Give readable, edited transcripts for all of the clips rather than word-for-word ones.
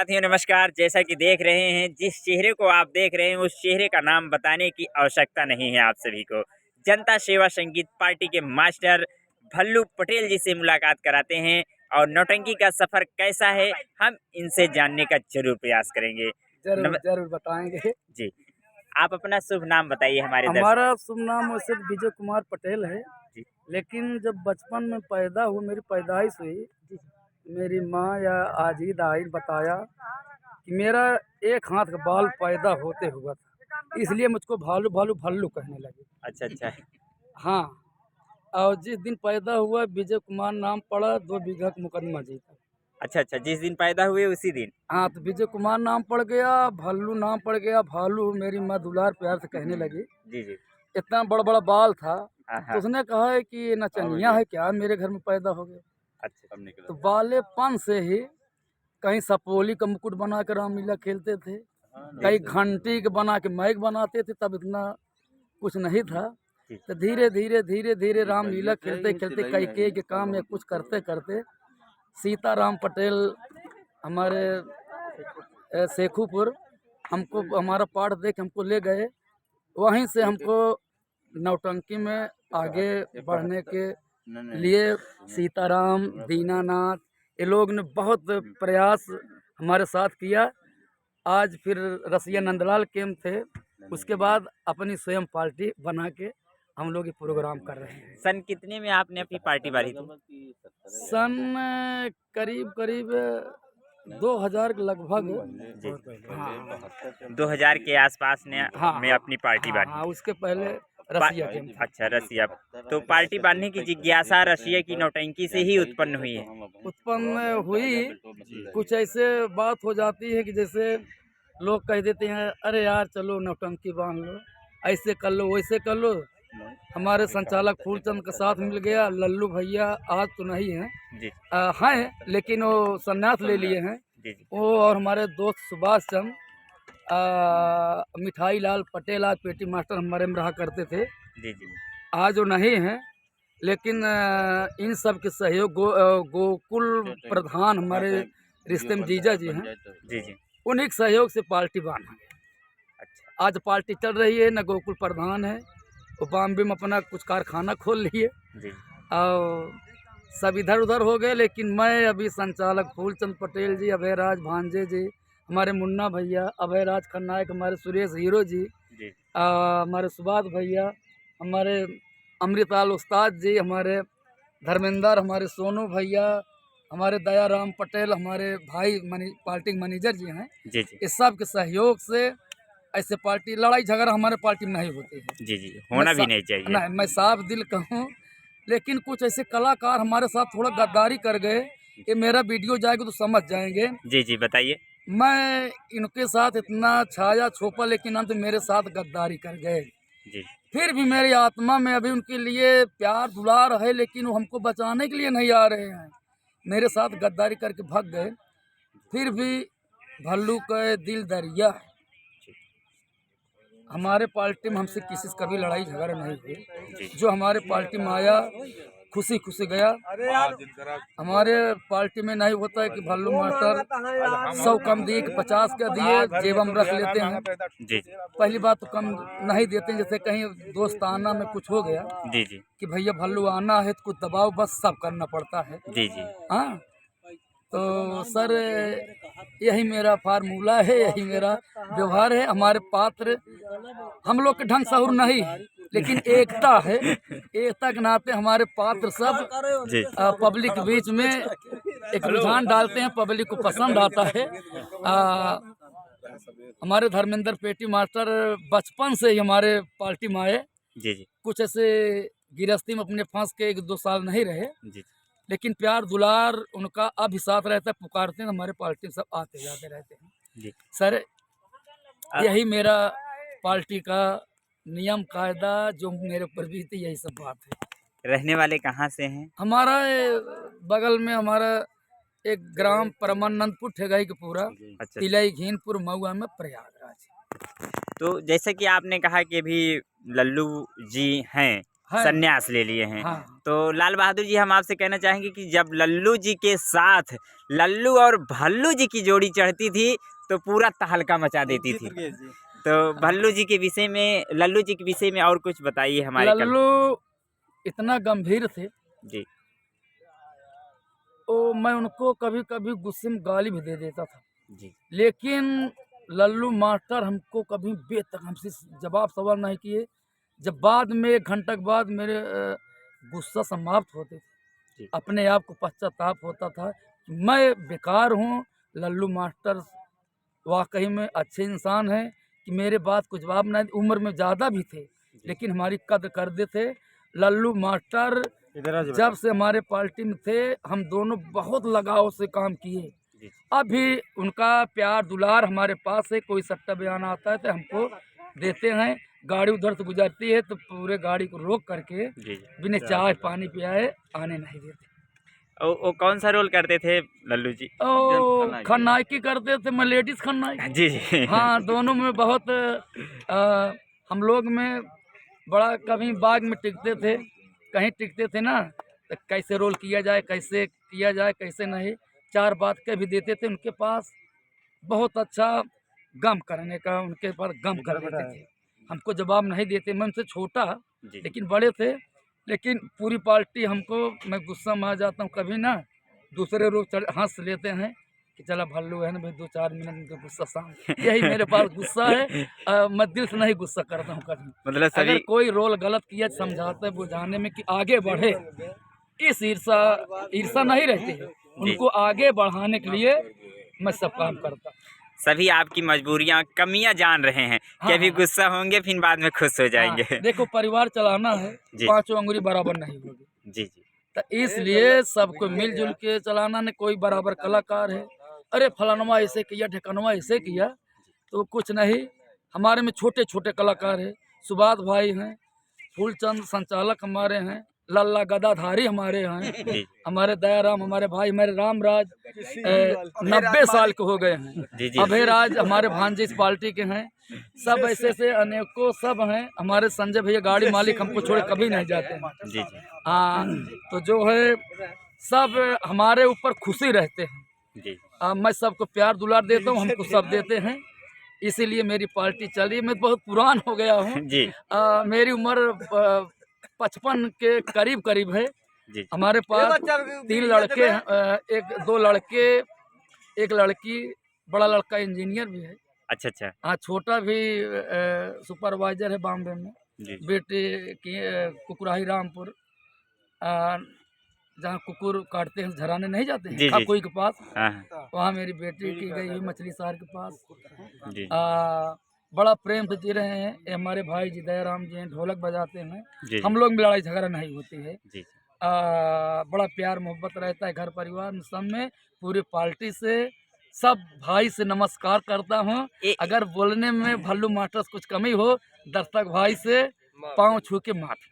साथियों नमस्कार। जैसा कि देख रहे हैं, जिस चेहरे को आप देख रहे हैं उस चेहरे का नाम बताने की आवश्यकता नहीं है आप सभी को। जनता सेवा संगीत पार्टी के मास्टर भल्लू पटेल जी से मुलाकात कराते हैं और नौटंकी का सफर कैसा है हम इनसे जानने का जरूर प्रयास करेंगे। जरूर जरूर बताएंगे। जी, आप अपना शुभ नाम बताइए हमारे हमारा शुभ नाम वैसे विजय कुमार पटेल है, जी। लेकिन जब बचपन में पैदा हुआ, मेरी पैदाइश हुई, मेरी माँ या आजी दाई बताया कि मेरा एक हाथ का बाल पैदा होते हुआ था, इसलिए मुझको भालू भालू भल्लू कहने लगे। अच्छा अच्छा। हाँ, और जिस दिन पैदा हुआ विजय कुमार नाम पड़ा, 2 बीघा का मुकदमा जीता। अच्छा अच्छा, जिस दिन पैदा हुए उसी दिन। हाँ, तो विजय कुमार नाम पड़ गया, भल्लू नाम पड़ गया, भालू मेरी माँ दुलार प्यार से कहने लगी। जी जी। इतना बड़ा बड़ा बाल था, हाँ तो हाँ। उसने कहा है कि ये नचनिया है क्या, मेरे घर में पैदा हो गया। अच्छा तो बालेपन से ही कहीं सपोली का मुकुट बना कर रामलीला खेलते थे, कहीं घंटी के बना के मैक बनाते थे, तब इतना कुछ नहीं था। जी। तो धीरे धीरे धीरे धीरे रामलीला खेलते खेलते कई के काम या कुछ करते करते सीताराम पटेल हमारे शेखुपुर हमको हमारा पाठ देख हमको ले गए। वहीं से हमको नौटंकी में आगे बढ़ने के लिए सीताराम दीनानाथ ये लोग ने बहुत प्रयास हमारे साथ किया। आज फिर रसिया नंदलाल कैंप थे, उसके बाद अपनी स्वयं पार्टी बना के हम लोग ये प्रोग्राम कर रहे हैं। सन कितने में आपने अपनी पार्टी बारी थी? सन करीब करीब 2000 के लगभग। जी। हाँ 2000 के आसपास ने हाँ में अपनी पार्टी हाँ, बांधी। उसके पहले रसिया के में। अच्छा, रसिया। तो पार्टी बांधने की जिज्ञासा रसिया की नौटंकी से ही उत्पन्न हुई है। उत्पन्न हुई, कुछ ऐसे बात हो जाती है कि जैसे लोग कह देते हैं अरे यार चलो नौटंकी बांध लो, ऐसे कर लो वैसे कर लो। हमारे संचालक फूलचंद के साथ मिल गया, लल्लू भैया आज तो नहीं हैं, जी हैं लेकिन वो संन्यास ले लिए हैं। जी। जी वो और हमारे दोस्त सुभाष चंद, मिठाई लाल पटेल आज पेटी मास्टर हमारे में रहा करते थे, जी। जी आज वो नहीं हैं। लेकिन इन सब के सहयोग गोकुल प्रधान हमारे रिश्ते में जीजा जी हैं, जी। जी। उन्हीं के सहयोग से पार्टी बांधा है। अच्छा आज पार्टी चल रही है, न गोकुल प्रधान है, वो बॉम्बे में अपना कुछ कारखाना खोल लिए जी। और सब इधर उधर हो गए। लेकिन मैं अभी संचालक फूलचंद पटेल जी, अभयराज भांजे जी, हमारे मुन्ना भैया, अभयराज खन्नायक, हमारे सुरेश हीरो जी, जी। हमारे सुभाष भैया, हमारे अमृतलाल उस्ताद जी, हमारे धर्मेंद्र, हमारे सोनू भैया, हमारे दयाराम पटेल, हमारे भाई पार्टी मैनेजर जी हैं। जी। जी इस सब के सहयोग से ऐसे पार्टी लड़ाई झगड़ा हमारे पार्टी में नहीं होती है। जी। जी होना भी नहीं चाहिए। नहीं, मैं साफ दिल कहूँ, लेकिन कुछ ऐसे कलाकार हमारे साथ थोड़ा गद्दारी कर गए, ये मेरा वीडियो जाएगा तो समझ जाएंगे। जी जी बताइए। मैं इनके साथ इतना छाया छोपा, लेकिन अंत मेरे साथ गद्दारी कर गए। जी फिर भी मेरी आत्मा में अभी उनके लिए प्यार दुलार है, लेकिन वो हमको बचाने के लिए नहीं आ रहे हैं, मेरे साथ गद्दारी करके भाग गए। फिर भी भल्लू का दिल दरिया है, हमारे पार्टी में हमसे किसी से कभी लड़ाई झगड़ा नहीं हुई। जो हमारे पार्टी में आया खुशी खुशी गया। हमारे पार्टी में नहीं होता है कि भल्लू मास्टर 100 कम दिए कि 50 का दिए, जेब हम रख लेते हैं। जी। पहली बात तो कम नहीं देते, जैसे कहीं दोस्ताना में कुछ हो गया जी जी। कि भैया भल्लू आना है तो कुछ दबाव बस सब करना पड़ता है। जी जी। हाँ, तो सर यही मेरा फार्मूला है, यही मेरा व्यवहार है। हमारे पात्र हम लोग के ढंग सहूर नहीं है, लेकिन एकता है, एकता के नाते हमारे पात्र सब जी। पब्लिक के बीच में एक रुझान डालते हैं, पब्लिक को पसंद आता है। हमारे धर्मेंद्र पेटी मास्टर बचपन से ही हमारे पार्टी में आए। जी जी। कुछ ऐसे गिरस्ती में अपने फंस के 1-2 साल नहीं रहे, जी लेकिन प्यार दुलार उनका अभी साथ रहता है, पुकारते हैं हमारे पार्टी में सब आते जाते रहते हैं। जी। सर यही मेरा पार्टी का नियम कायदा जो मेरे ऊपर भी थी, यही सब बात है। रहने वाले कहाँ से हैं? हमारा बगल में हमारा एक ग्राम परमानंदपुर ठेगाई के पूरा अच्छा। तिलई घीनपुर मऊआ में प्रयागराज। तो जैसे कि आपने कहा कि अभी लल्लू जी हैं, है। संन्यास ले लिए हैं। हाँ। तो लाल बहादुर जी, हम आपसे कहना चाहेंगे कि जब लल्लू जी के साथ लल्लू और भल्लू जी की जोड़ी चढ़ती थी तो पूरा तहलका मचा देती थी। तो भल्लू जी के विषय में, लल्लू जी के विषय में और कुछ बताइए हमारे कल। लल्लू इतना गंभीर थे, जी तो मैं उनको कभी कभी गुस्से में गाली भी दे देता था, जी लेकिन लल्लू मास्टर हमको कभी बेतक हमसे जवाब सवाल नहीं किए। जब बाद में 1 घंटे के बाद मेरे गुस्सा समाप्त होते थे, जी अपने आप को पश्चाताप होता था कि मैं बेकार हूँ। लल्लू मास्टर वाकई में अच्छे इंसान हैं कि मेरे बात को जवाब नहीं, उम्र में ज़्यादा भी थे लेकिन हमारी कद्र करते थे। लल्लू मास्टर जब से हमारे पार्टी में थे, हम दोनों बहुत लगाव से काम किए। जी अभी उनका प्यार दुलार हमारे पास है। कोई सट्टा बयान आता है तो हमको देते हैं। गाड़ी उधर से गुजरती है तो पूरे गाड़ी को रोक करके जी जी। बिना चाय पानी पियाए आने नहीं देते। वो कौन सा रोल करते थे लल्लू जी? ओ खन्नायकी करते थे, मैं लेडीज खन्नायकी। जी जी हाँ, दोनों में बहुत हम लोग में बड़ा कभी बाग में टिकते थे, कहीं टिकते थे ना, तो कैसे रोल किया जाए, कैसे किया जाए, कैसे नहीं, 4 बात के भी देते थे। उनके पास बहुत अच्छा गम करने का, उनके पास गम कर देते थे। हमको जवाब नहीं देते। मैं उनसे छोटा जी लेकिन बड़े थे, लेकिन पूरी पार्टी हमको, मैं गुस्सा में आ जाता हूँ कभी ना, दूसरे लोग हंस लेते हैं कि चला भल्लू है ना भाई, 2-4 मिनट में तो गुस्सा शांत। यही मेरे पास गुस्सा है। मैं दिल से नहीं गुस्सा करता हूँ कभी। मतलब अगर सभी। कोई रोल गलत किया, समझाते बुझाने में कि आगे बढ़े, इस ईर्षा ईर्षा नहीं रहती है, जी उनको आगे बढ़ाने के लिए मैं सब काम करता। सभी आपकी मजबूरियां, कमियां जान रहे हैं कि हाँ, अभी हाँ, गुस्सा होंगे फिर बाद में खुश हो हाँ। जाएंगे। देखो, परिवार चलाना है, जी 5 अंगुली बराबर नहीं होगी, जी जी तो इसलिए सबको मिलजुल के चलाना। ने कोई बराबर कलाकार है, अरे फलानवा ऐसे किया, ढेकनवा ऐसे किया, तो कुछ नहीं। हमारे में छोटे छोटे कलाकार है, सुबाद भाई हैं, फूलचंद संचालक हमारे हैं, लल्ला गदाधारी हमारे हैं, जी हमारे दयाराम हमारे भाई, हमारे रामराज 90 साल के हो गए हैं, जी जी अभयराज हमारे भांजे इस पार्टी के हैं। सब ऐसे से अनेकों सब हैं। हमारे संजय भैया गाड़ी मालिक, हमको छोड़े कभी नहीं जाते हैं। जी जी हाँ, तो जो है सब हमारे ऊपर खुशी रहते हैं। जी मैं सबको प्यार दुलार देता हूँ, हमको सब देते हैं, इसीलिए मेरी पार्टी चली। मैं बहुत पुरान हो गया हूँ। जी मेरी उम्र 55 के करीब करीब है। जी हमारे पास 3 लड़के हैं, 2 लड़के, 1 लड़की। बड़ा लड़का इंजीनियर भी है। अच्छा अच्छा हाँ, छोटा भी सुपरवाइजर है बॉम्बे में। जी जी बेटे की कुकुराही रामपुर, अ, जहाँ कुकुर काटते हैं, झराने नहीं जाते हैं जी जी खाकोई के पास, हाँ हाँ, वहाँ मेरी बेटी की गई हुई मछली शहर के पास। जी बड़ा प्रेम से जी रहे हैं। ये हमारे भाई जी दयाराम जी हैं, ढोलक बजाते हैं। जी हम लोग में लड़ाई झगड़ा नहीं होती है। जी बड़ा प्यार मोहब्बत रहता है घर परिवार में, सब में। पूरी पार्टी से, सब भाई से नमस्कार करता हूँ। ए, अगर बोलने में भल्लू मास्टर से कुछ कमी हो, दर्शक भाई से पाँव छू के माफी।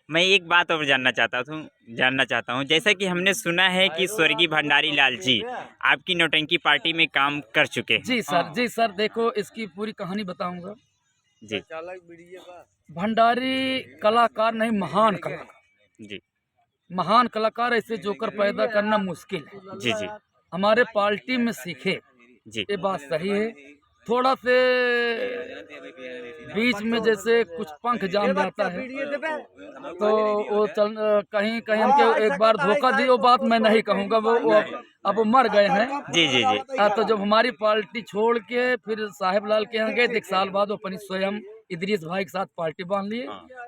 मैं एक बात और जानना चाहता हूँ, जैसा कि हमने सुना है कि स्वर्गीय भंडारी लाल जी आपकी नौटंकी पार्टी में काम कर चुके हैं। जी सर, जी सर, देखो इसकी पूरी कहानी बताऊंगा। जी भंडारी कलाकार नहीं, महान कलाकार। जी महान कलाकार ऐसे जोकर पैदा करना मुश्किल है। जी जी हमारे पार्टी में सीखे, जी ये बात सही है। थोड़ा से बीच में जैसे कुछ पंख जाम जाता है, तो वो कहीं कहीं हमके एक बार धोखा दी। वो बात मैं नहीं कहूँगा, अब वो मर गए हैं। जी जी जी तो जब हमारी पार्टी छोड़ के फिर साहिब लाल के यहाँ गए, तो 1 साल बाद वो अपनी स्वयं इदरीस भाई के साथ पार्टी बांध लिए।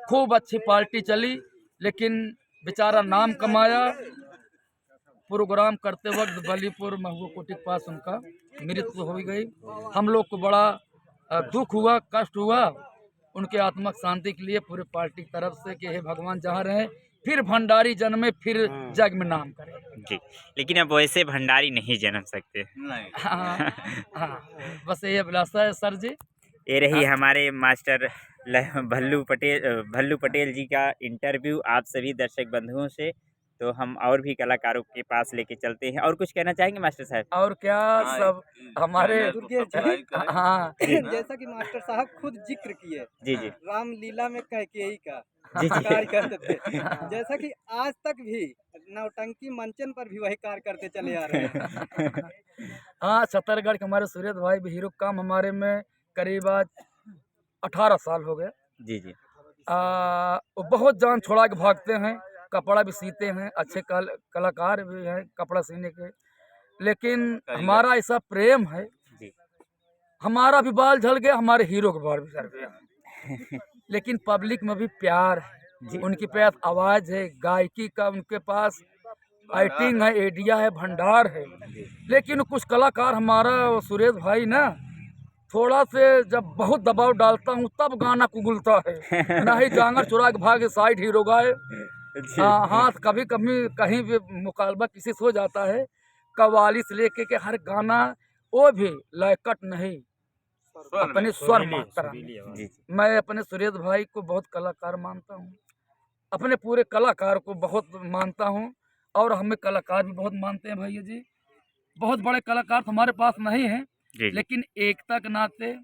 खूब अच्छी पार्टी चली, लेकिन बेचारा नाम कमाया। प्रोग्राम करते वक्त बलीपुर महुआ कोटी के पास उनका मृत्यु हो गई। हम लोग को बड़ा दुख हुआ, कष्ट हुआ। उनके आत्मक शांति के लिए पूरे पार्टी की तरफ से कि हे भगवान जहाँ रहे, फिर भंडारी जन्मे, फिर जग में नाम करे। जी लेकिन अब वैसे भंडारी नहीं जन्म सकते। हाँ, हाँ, बस ये अभिलाषा है सर जी। ये रही हमारे मास्टर भल्लू पटेल जी का इंटरव्यू आप सभी दर्शक बंधुओं से। तो हम और भी कलाकारों के पास लेके चलते हैं। और कुछ कहना चाहेंगे मास्टर साहब? और क्या, सब हमारे हाँ जैसा कि मास्टर साहब खुद जिक्र किए जी जी रामलीला में कैकेयी का, जी जी कार्य करते थे। जैसा कि आज तक भी नौटंकी मंचन पर भी वही कार्य करते चले आ रहे हैं। हाँ, छत्तरगढ़ के हमारे सुरेश भाई भी हीरो काम हमारे में करीब आज 18 साल हो गए। जी जी वो बहुत जान छुड़ा के भागते हैं, कपड़ा भी सीते हैं, अच्छे कलाकार भी हैं कपड़ा सीने के। लेकिन हमारा ऐसा प्रेम है, जी हमारा भी बाल झड़ गया, हमारे हीरो के बाल भी झड़ गया। लेकिन पब्लिक में भी प्यार है, उनके पास आवाज है, गायकी का उनके पास एक्टिंग है, एडिया है, भंडार है। लेकिन कुछ कलाकार हमारा वो सुरेश भाई ना थोड़ा से जब बहुत दबाव डालता हूँ तब गाना कुगुलता है, ना ही जांगर चुरा के भागे साइड हीरो गाए। जी हाथ कभी कभी कहीं भी मुकालबा किसी से हो जाता है, कव्वाली से लेके के हर गाना वो भी लयकट नहीं, अपने स्वर मात्रा में। जी मैं अपने सुरेश भाई को बहुत कलाकार मानता हूँ, अपने पूरे कलाकार को बहुत मानता हूँ, और हमें कलाकार भी बहुत मानते हैं भैया जी। बहुत बड़े कलाकार तो हमारे पास नहीं हैं, जी लेकिन एकता के नाते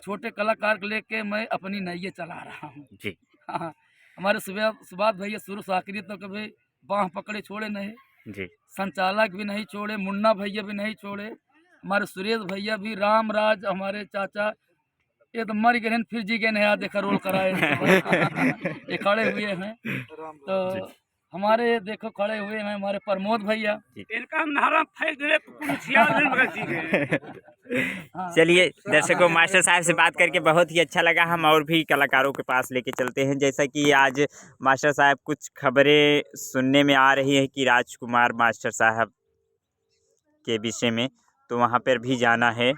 छोटे कलाकार को लेके मैं अपनी नैये चला रहा हूँ। जी हाँ, हमारे सुभाष भैया शुरू से आखिरी तो कभी बाँह पकड़े छोड़े नहीं, जी संचालक भी नहीं छोड़े, मुन्ना भैया भी नहीं छोड़े, हमारे सुरेश भैया भी, राम राज हमारे चाचा ये तो मर गए हैं, फिर जी गए नया देखा रोल कराए। ये खड़े हुए हैं, तो हमारे देखो खड़े हुए हैं हमारे प्रमोद भैया, इनका नारा फेंक दे चलिए दर्शकों, मास्टर साहब से बात करके बहुत ही अच्छा लगा। हम और भी कलाकारों के पास लेके चलते हैं। जैसा कि आज मास्टर साहब कुछ खबरें सुनने में आ रही है कि राजकुमार मास्टर साहब के विषय में, तो वहाँ पर भी जाना है।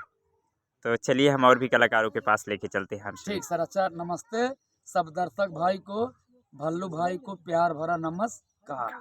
तो चलिए हम और भी कलाकारों के पास लेके चलते हैं। ठीक सर, अच्छा नमस्ते सब दर्शक भाई को, भल्लू भाई को प्यार भरा नमस्कार।